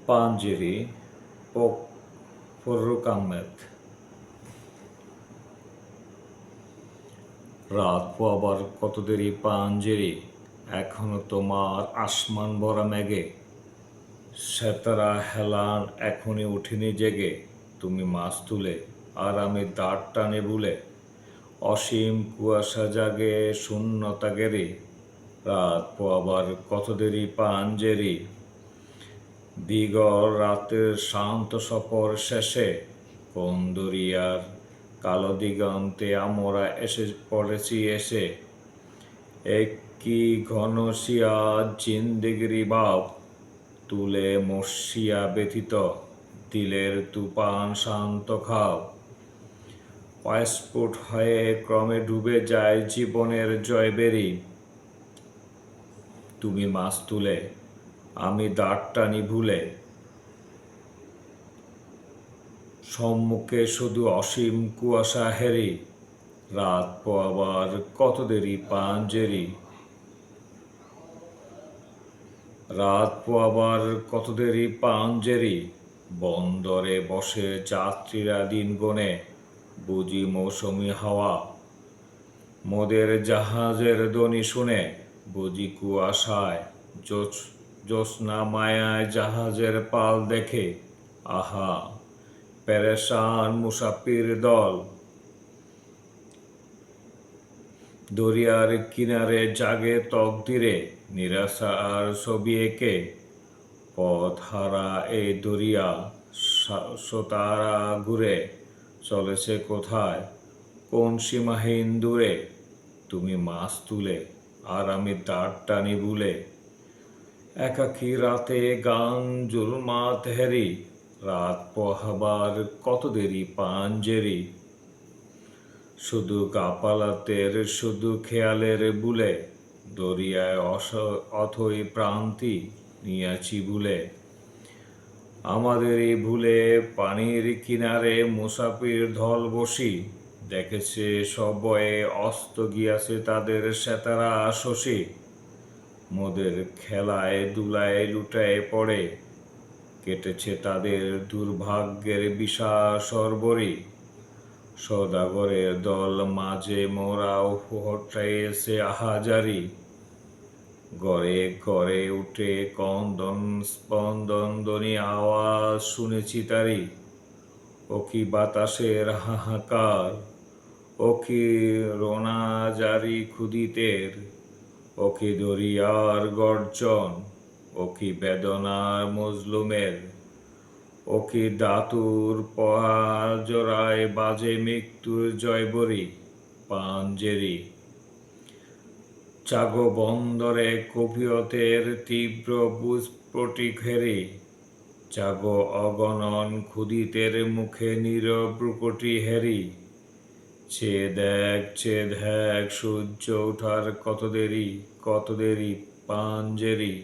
পাঞ্জেরি ফররুক আহমেদ। রাত পোয়াবার কত দেরি পাঞ্জেরি, এখনো তোমার আসমান ভরা মেঘে। সেতারা হেলান এখনই উঠিনি জেগে, তুমি মাছ তুলে আর আমি দাঁড় টানে ভুলে। অসীম কুয়াশা জাগে শূন্যতা গেরে, রাত পোয়াবার কত দেরি পাঞ্জেরি। দিগর রাতের শান্ত সফর শেষে, কোন দরিয়ার কালো দিগন্তে আমরা এসে পড়েছি এসে। একই ঘন শিয়া জিন্দেগির বাপ, তুলে মর্শিয়া ব্যথিত দিলের তুফান শান্ত খাও। পায়স্ফুট হয়ে ক্রমে ডুবে যায় জীবনের জয়বেরি, তুমি মাছ তুলে আমি দাঁড় টানি ভুলে। সম্মুখে শুধু অসীম কুয়াশা হেরি, রাত পোয়াবার কত দেরি পাঞ্জেরি। রাত পোয়াবার কত দেরি পাঞ্জেরি, বন্দরে বসে যাত্রীরা দিন গোনে, বুঝি মৌসুমি হাওয়া। মোদের জাহাজের ধ্বনি শুনে, বুঝি কুয়াশায় জ্যোৎস্না মায়ায় জাহাজের পাল দেখে। আহা পেরেশান মুসাফির দল, দরিয়ার কিনারে জাগে তকদিরে নিরাশার ছবি এঁকে। পথ হারা এই দরিয়া সোতারা ঘুরে চলেছে কোথায়, কোন সীমাহীন দূরে। তুমি মাছ তুলে আর আমি দাঁড় টানি ভুলে। একাকী রাতে গান জুলমাত হেরি, রাত পোহাবার কত দেরি পাঞ্জেরি। শুধু গাফালাতের শুধু খেয়ালের বুলে, দরিয়ায় অথই প্রান্তি নিয়াছি ভুলে। আমাদের এই ভুলে পানির কিনারে মুসাফির ধল বসি, দেখেছে সবয়ে অস্ত গিয়াছে তাদের সেতারা শশী। মোদের খেলায় দুলায় লুটায় পড়ে, কেটেছে তাদের দুর্ভাগ্যের বিষা সর্বরি। সদাগরের দল মাঝে মোরাও হটাইছে আহাজারি, গড়ে গড়ে উঠে কন্দন স্পন্দন ধ্বনি আওয়াজ শুনেছি তারি। ও কি বাতাসের হাহাকার, ও কি রোনাজারি ক্ষুদিতের, ও কি দরিয়ার গর্জন, ও কি বেদনার মজলুমের। ও কি দাতুর পহাজরায় বাজে মৃত্যুর জয়বরি পাঞ্জেরি। চাগো বন্দরে কবিয়তের তীব্র বুঝপ্রটিক হেরি, জাগো অগণন ক্ষুদিতের মুখে নীরব ভ্রুকুটি হেরি। চেয়ে দেখ সূর্য ওঠার কত দেরি পাঞ্জেরি।